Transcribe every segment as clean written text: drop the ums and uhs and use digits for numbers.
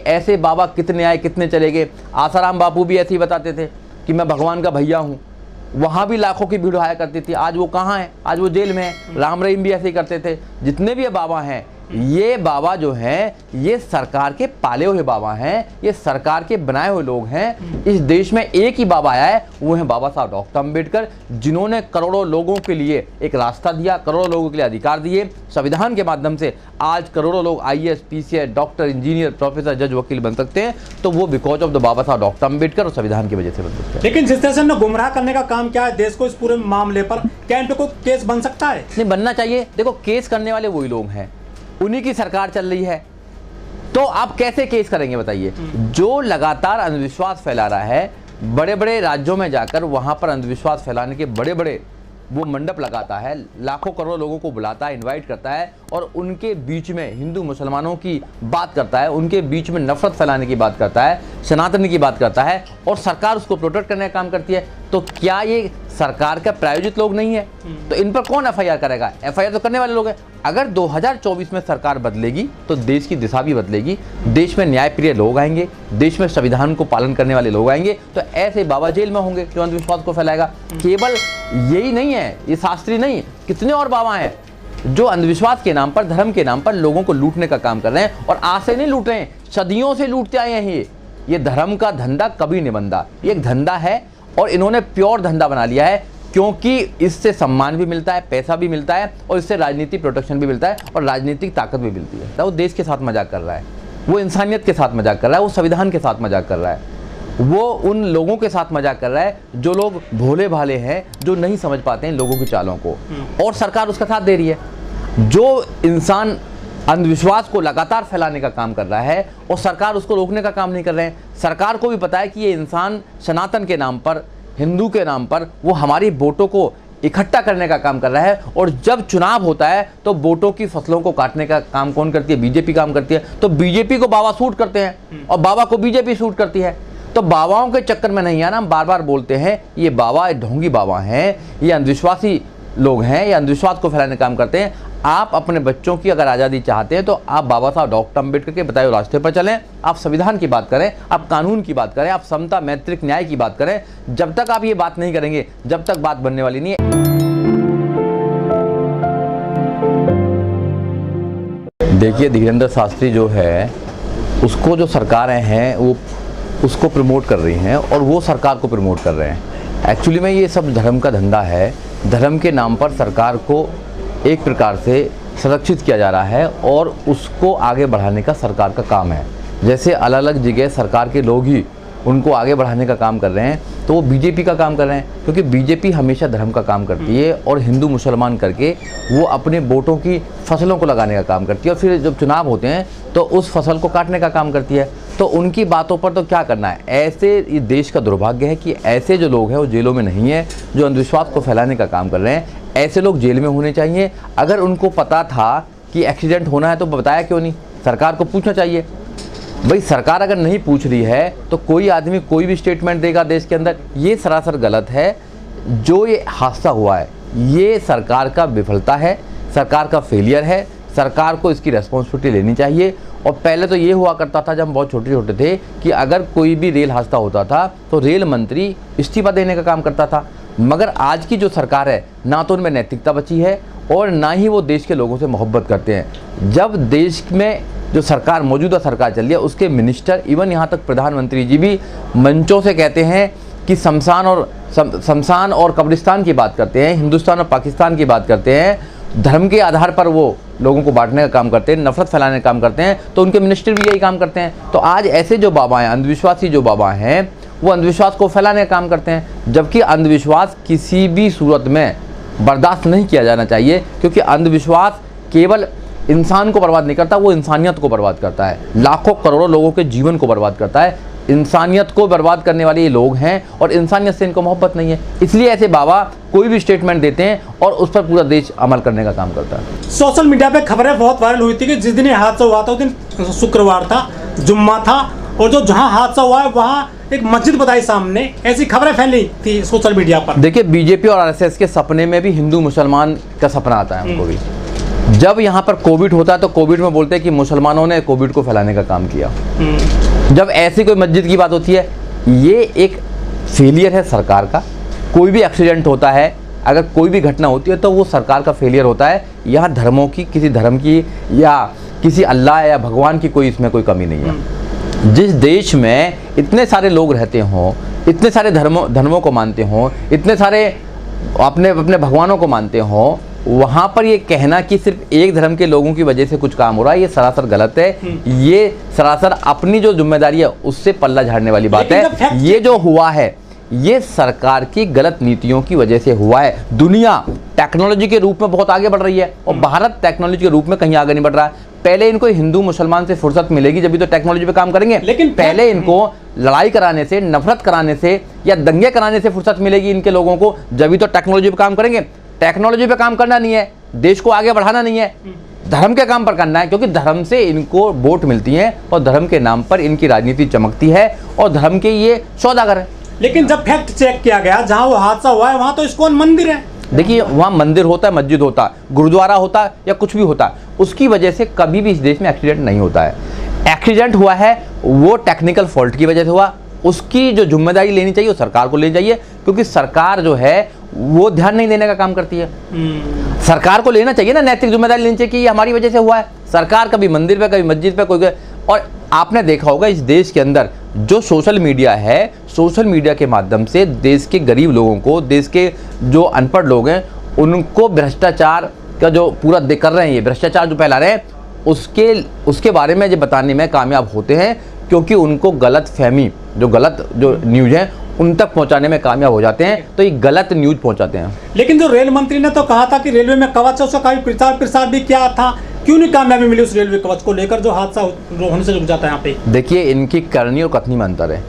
ऐसे बाबा कितने आए कितने चले गए। आसाराम बापू भी ऐसे ही बताते थे कि मैं भगवान का भैया हूँ, वहाँ भी लाखों की भीड़ आया करती थी। आज वो कहाँ है? आज वो जेल में है। राम रहीम भी ऐसे ही करते थे। जितने भी ये बाबा हैं, ये बाबा जो हैं ये सरकार के पाले हुए बाबा हैं, ये सरकार के बनाए हुए लोग हैं। इस देश में एक ही बाबा आया है, वो है बाबा साहब डॉक्टर अम्बेडकर, जिन्होंने करोड़ों लोगों के लिए एक रास्ता दिया, करोड़ों लोगों के लिए अधिकार दिए। संविधान के माध्यम से आज करोड़ों लोग IAS, PCS, doctor, engineer, professor, जज, वकील बन सकते हैं, तो वो बिकॉज ऑफ द बाबा साहब डॉक्टर अम्बेडकर और संविधान की वजह से बन सकते हैं। लेकिन जिस तरह से उन्होंने गुमराह करने का काम किया है देश को इस पूरे मामले पर, क्या इन पे कोई केस बन सकता है? नहीं, बनना चाहिए। देखो, केस करने वाले वही लोग हैं, उन्हीं की सरकार चल रही है, तो आप कैसे केस करेंगे बताइए? जो लगातार अंधविश्वास फैला रहा है, बड़े बड़े राज्यों में जाकर वहां पर अंधविश्वास फैलाने के बड़े बड़े वो मंडप लगाता है, लाखों करोड़ों लोगों को बुलाता है, इनवाइट करता है, और उनके बीच में हिंदू मुसलमानों की बात करता है, उनके बीच में नफरत फैलाने की बात करता है, सनातनी की बात करता है, और सरकार उसको प्रोटेक्ट करने का काम करती है। तो क्या ये सरकार का प्रायोजित लोग नहीं है? तो इन पर कौन FIR करेगा? FIR तो करने वाले लोग हैं। अगर 2024 में सरकार बदलेगी तो देश की दिशा भी बदलेगी, देश में न्यायप्रिय लोग आएंगे, देश में संविधान को पालन करने वाले लोग आएंगे, तो ऐसे बाबा जेल में होंगे जो अंधविश्वास को फैलाएगा। केवल यही नहीं है, ये शास्त्री नहीं, कितने और बाबा हैं जो अंधविश्वास के नाम पर, धर्म के नाम पर लोगों को लूटने का काम कर रहे हैं, और आज से नहीं लूट रहे हैं, सदियों से लूटते आए हैं। ये धर्म का धंधा कभी नहीं बनता, ये एक धंधा है, और इन्होंने प्योर धंधा बना लिया है, क्योंकि इससे सम्मान भी मिलता है, पैसा भी मिलता है, और इससे राजनीतिक प्रोटेक्शन भी मिलता है, और राजनीतिक ताकत भी मिलती है। तो वो देश के साथ मजाक कर रहा है, वो इंसानियत के साथ मजाक कर रहा है, वो संविधान के साथ मजाक कर रहा है, वो उन लोगों के साथ मजाक कर रहा है जो लोग भोले भाले हैं, जो नहीं समझ पाते हैं लोगों की चालों को, और सरकार उसका साथ दे रही है। जो इंसान अंधविश्वास को लगातार फैलाने का काम कर रहा है और सरकार उसको रोकने का काम नहीं कर रहे हैं। सरकार को भी पता है कि ये इंसान सनातन के नाम पर, हिंदू के नाम पर, वो हमारी वोटों को इकट्ठा करने का काम कर रहा है, और जब चुनाव होता है तो वोटों की फसलों को काटने का काम कौन करती है? बीजेपी काम करती है। तो बीजेपी को बाबा सूट करते हैं और बाबा को बीजेपी सूट करती है। तो बाबाओं के चक्कर में नहीं आना। हम बार बार बोलते हैं ये बाबा ढोंगी बाबा हैं, ये अंधविश्वासी लोग हैं, ये अंधविश्वास को फैलाने का काम करते हैं। आप अपने बच्चों की अगर आज़ादी चाहते हैं तो आप बाबा साहब डॉक्टर अम्बेडकर के बताए रास्ते पर चलें, आप संविधान की बात करें, आप कानून की बात करें, आप समता, मैत्रिक, न्याय की बात करें। जब तक आप ये बात नहीं करेंगे, जब तक बात बनने वाली नहीं है। देखिए, धीरेन्द्र शास्त्री जो है उसको जो सरकारें हैं वो उसको प्रमोट कर रही हैं, और वो सरकार को प्रमोट कर रहे हैं। एक्चुअली में ये सब धर्म का धंधा है। धर्म के नाम पर सरकार को एक प्रकार से संरक्षित किया जा रहा है, और उसको आगे बढ़ाने का सरकार का काम है। जैसे अलग अलग जगह सरकार के लोग ही उनको आगे बढ़ाने का काम कर रहे हैं, तो वो बीजेपी का काम कर रहे हैं, क्योंकि बीजेपी हमेशा धर्म का काम करती है, और हिंदू मुसलमान करके वो अपने वोटों की फसलों को लगाने का काम करती है, और फिर जब चुनाव होते हैं तो उस फसल को काटने का काम करती है। तो उनकी बातों पर तो क्या करना है। ऐसे ये देश का दुर्भाग्य है कि ऐसे जो लोग हैं वो जेलों में नहीं है, जो अंधविश्वास को फैलाने का काम कर रहे हैं। ऐसे लोग जेल में होने चाहिए। अगर उनको पता था कि एक्सीडेंट होना है तो बताया क्यों नहीं? सरकार को पूछना चाहिए। भाई, सरकार अगर नहीं पूछ रही है तो कोई आदमी कोई भी स्टेटमेंट देगा देश के अंदर, ये सरासर गलत है। जो ये हादसा हुआ है ये सरकार का विफलता है, सरकार का फेलियर है। सरकार को इसकी रेस्पॉन्सिबिलिटी लेनी चाहिए। और पहले तो ये हुआ करता था, जब हम बहुत छोटे छोटे थे, कि अगर कोई भी रेल हादसा होता था तो रेल मंत्री इस्तीफा देने का काम करता था। मगर आज की जो सरकार है, ना तो उनमें नैतिकता बची है और ना ही वो देश के लोगों से मोहब्बत करते हैं। जब देश में जो सरकार, मौजूदा सरकार चल रही है, उसके मिनिस्टर, इवन यहाँ तक प्रधानमंत्री जी भी मंचों से कहते हैं कि शमशान और कब्रिस्तान की बात करते हैं, हिंदुस्तान और पाकिस्तान की बात करते हैं, धर्म के आधार पर वो लोगों को बांटने का काम करते हैं, नफरत फैलाने का काम करते हैं, तो उनके मिनिस्टर भी यही काम करते हैं। तो आज ऐसे जो बाबा हैं, अंधविश्वासी जो बाबा हैं, वो अंधविश्वास को फैलाने का काम करते हैं, जबकि अंधविश्वास किसी भी सूरत में बर्दाश्त नहीं किया जाना चाहिए, क्योंकि अंधविश्वास केवल इंसान को बर्बाद नहीं करता, वो इंसानियत को बर्बाद करता है, लाखों करोड़ों लोगों के जीवन को बर्बाद करता है। इंसानियत को बर्बाद करने वाले ये लोग हैं, और इंसानियत से इनको मोहब्बत नहीं है। इसलिए ऐसे बाबा कोई भी स्टेटमेंट देते हैं और उस पर पूरा देश अमल करने का काम करता है। सोशल मीडिया पे खबरें बहुत वायरल हुई थी कि जिस दिन ये हादसा हुआ था उस दिन शुक्रवार था, जुम्मा था, और जो जहां हादसा हुआ है वहां एक मस्जिद बताई सामने, ऐसी खबरें फैली थी सोशल मीडिया पर। देखिए, बीजेपी और आरएसएस के सपने में भी हिंदू मुसलमान का सपना आता है, उनको भी। जब यहाँ पर कोविड होता है तो कोविड में बोलते हैं कि मुसलमानों ने कोविड को फैलाने का काम किया। जब ऐसी कोई मस्जिद की बात होती है, ये एक फेलियर है सरकार का। कोई भी एक्सीडेंट होता है, अगर कोई भी घटना होती है तो वो सरकार का फेलियर होता है। यहाँ धर्मों की, किसी धर्म की या किसी अल्लाह या भगवान की कोई इसमें कोई कमी नहीं है। जिस देश में इतने सारे लोग रहते हों, इतने सारे धर्मों को मानते हों, इतने सारे अपने अपने भगवानों को मानते हों, वहाँ पर ये कहना कि सिर्फ एक धर्म के लोगों की वजह से कुछ काम हो रहा है, ये सरासर गलत है। ये सरासर अपनी जो जिम्मेदारी है उससे पल्ला झाड़ने वाली बात है। ये जो हुआ है ये सरकार की गलत नीतियों की वजह से हुआ है। दुनिया टेक्नोलॉजी के रूप में बहुत आगे बढ़ रही है और भारत टेक्नोलॉजी के रूप में कहीं आगे नहीं बढ़ रहा है। पहले इनको हिंदू मुसलमान से फुर्सत मिलेगी जब भी तो टेक्नोलॉजी पे काम करेंगे, लेकिन पहले इनको लड़ाई कराने से, नफरत कराने से या दंगे कराने से फुर्सत मिलेगी इनके लोगों को, जब भी तो टेक्नोलॉजी पे काम करेंगे। टेक्नोलॉजी पे काम करना नहीं है, देश को आगे बढ़ाना नहीं है, धर्म के काम पर करना है, क्योंकि धर्म से इनको वोट मिलती है और धर्म के नाम पर इनकी राजनीति चमकती है और धर्म के ये सौदागर है। लेकिन जब फैक्ट चेक किया गया, जहां वो हादसा हुआ है वहां तो इस्कॉन मंदिर है। देखिए, वहाँ मंदिर होता है, मस्जिद होता है, गुरुद्वारा होता है या कुछ भी होता है, उसकी वजह से कभी भी इस देश में एक्सीडेंट नहीं होता है। एक्सीडेंट हुआ है वो टेक्निकल फॉल्ट की वजह से हुआ, उसकी जो जिम्मेदारी लेनी चाहिए वो सरकार को लेनी चाहिए, क्योंकि सरकार जो है वो ध्यान नहीं देने का काम करती है। सरकार को लेना चाहिए ना, नैतिक जिम्मेदारी लेनी चाहिए कि ये हमारी वजह से हुआ है। सरकार कभी मंदिर पे, कभी मस्जिद पे, कोई। और आपने देखा होगा इस देश के अंदर जो सोशल मीडिया है, सोशल मीडिया के माध्यम से देश के गरीब लोगों को, देश के जो अनपढ़ लोग हैं उनको भ्रष्टाचार का जो पूरा कर रहे हैं, ये भ्रष्टाचार जो फैला रहे हैं, उसके बारे में जो बताने में कामयाब होते हैं, क्योंकि उनको गलत फहमी, जो गलत जो न्यूज़ है उन तक पहुंचाने में कामयाब हो जाते हैं, तो ये गलत न्यूज़ पहुंचाते हैं। लेकिन जो रेल मंत्री ने तो कहा था कि रेलवे में कवच है, उसका काफी प्रचार प्रसार भी किया था, क्यों नहीं कामयाबी मिली उस रेलवे कवच को लेकर जो हादसा होने से रुक जाता है यहाँ पे? देखिए, इनकी करनी और कथनी में अंतर है।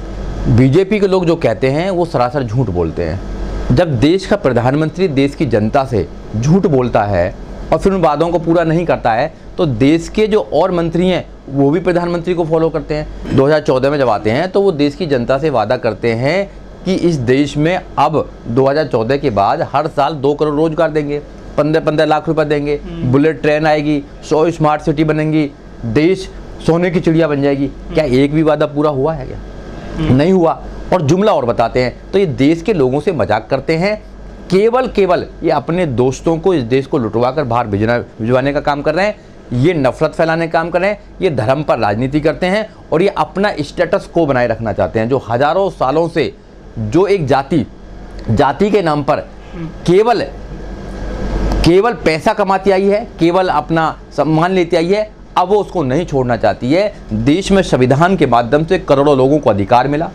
बीजेपी के लोग जो कहते हैं वो सरासर झूठ बोलते हैं। जब देश का प्रधानमंत्री देश की जनता से झूठ बोलता है और फिर उन वादों को पूरा नहीं करता है, तो देश के जो और मंत्री हैं वो भी प्रधानमंत्री को फॉलो करते हैं। 2014 में जब आते हैं तो वो देश की जनता से वादा करते हैं कि इस देश में अब 2014 के बाद हर साल 2 करोड़ रोजगार देंगे, 15-15 लाख रुपए देंगे, बुलेट ट्रेन आएगी, 100 स्मार्ट सिटी बनेंगी, देश सोने की चिड़िया बन जाएगी। क्या एक भी वादा पूरा हुआ है क्या? नहीं हुआ। और जुमला और बताते हैं। तो ये देश के लोगों से मजाक करते हैं, केवल ये अपने दोस्तों को इस देश को लुटवा कर बाहर भिजवाने का काम कर रहे हैं, ये नफरत फैलाने का काम कर रहे हैं, ये धर्म पर राजनीति करते हैं और ये अपना स्टेटस को बनाए रखना चाहते हैं। जो हजारों सालों से जो एक जाति के नाम पर केवल पैसा कमाती आई है, केवल अपना सम्मान लेती आई है, अब वो उसको नहीं छोड़ना चाहती है। देश में संविधान के माध्यम से करोड़ों लोगों को अधिकार मिला,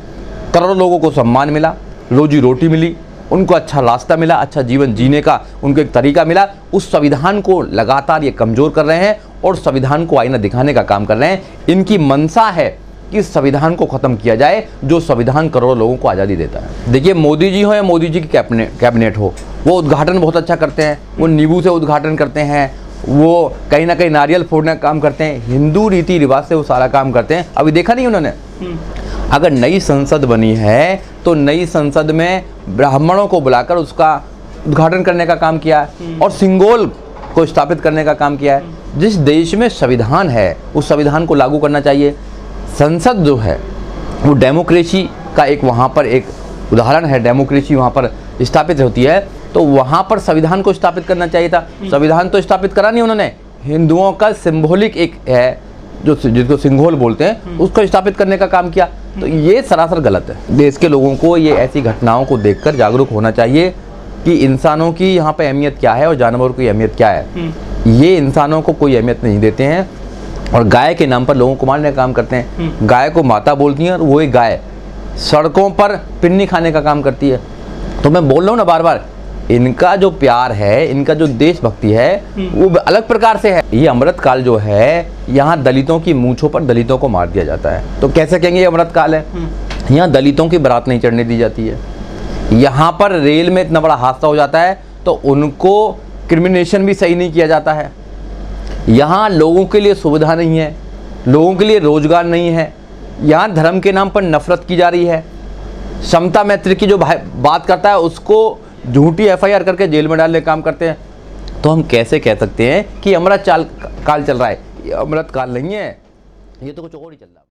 करोड़ों लोगों को सम्मान मिला, रोजी रोटी मिली, उनको अच्छा रास्ता मिला, अच्छा जीवन जीने का उनको एक तरीका मिला। उस संविधान को लगातार ये कमज़ोर कर रहे हैं और संविधान को आईना दिखाने का काम कर रहे हैं। इनकी मंशा है कि संविधान को ख़त्म किया जाए, जो संविधान करोड़ों लोगों को आज़ादी देता है। देखिए, मोदी जी हो या मोदी जी की कैबिनेट हो, वो उद्घाटन बहुत अच्छा करते हैं, वो नींबू से उद्घाटन करते हैं, वो कहीं ना कहीं नारियल फोड़ने का काम करते हैं, हिंदू रीति रिवाज से वो सारा काम करते हैं। अभी देखा नहीं उन्होंने, अगर नई संसद बनी है तो नई संसद में ब्राह्मणों को बुलाकर उसका उद्घाटन करने का काम किया है और सिंगोल को स्थापित करने का काम किया है। जिस देश में संविधान है उस संविधान को लागू करना चाहिए। संसद जो है वो डेमोक्रेसी का एक वहाँ पर एक उदाहरण है, डेमोक्रेसी वहाँ पर स्थापित होती है, तो वहाँ पर संविधान को स्थापित करना चाहिए था। संविधान तो स्थापित करा नहीं उन्होंने, हिंदुओं का सिंबॉलिक एक है जो जिसको सिंघोल बोलते हैं, उसको स्थापित करने का काम किया। तो ये सरासर गलत है। देश के लोगों को ये ऐसी घटनाओं को देखकर जागरूक होना चाहिए कि इंसानों की यहाँ पे अहमियत क्या है और जानवरों की अहमियत क्या है। ये इंसानों को कोई अहमियत नहीं देते हैं और गाय के नाम पर लोगों को मारने का काम करते हैं। गाय को माता बोलती हैं और वही गाय सड़कों पर पिन्नी खाने का काम करती है। तो मैं बोल रहा हूँ ना बार बार, इनका जो प्यार है, इनका जो देशभक्ति है वो अलग प्रकार से है। ये अमृतकाल जो है, यहाँ दलितों की मूंछों पर दलितों को मार दिया जाता है, तो कैसे कहेंगे ये अमृतकाल है? यहाँ दलितों की बारात नहीं चढ़ने दी जाती है। यहाँ पर रेल में इतना बड़ा हादसा हो जाता है तो उनको क्रिमिनेशन भी सही नहीं किया जाता है। यहाँ लोगों के लिए सुविधा नहीं है, लोगों के लिए रोजगार नहीं है। यहाँ धर्म के नाम पर नफरत की जा रही है। समता मैत्री की जो बात करता है उसको झूठी FIR करके जेल में डालने का काम करते हैं। तो हम कैसे कह सकते हैं कि अमृत काल चल रहा है? ये अमृत काल नहीं है, ये तो कुछ और ही चल रहा है।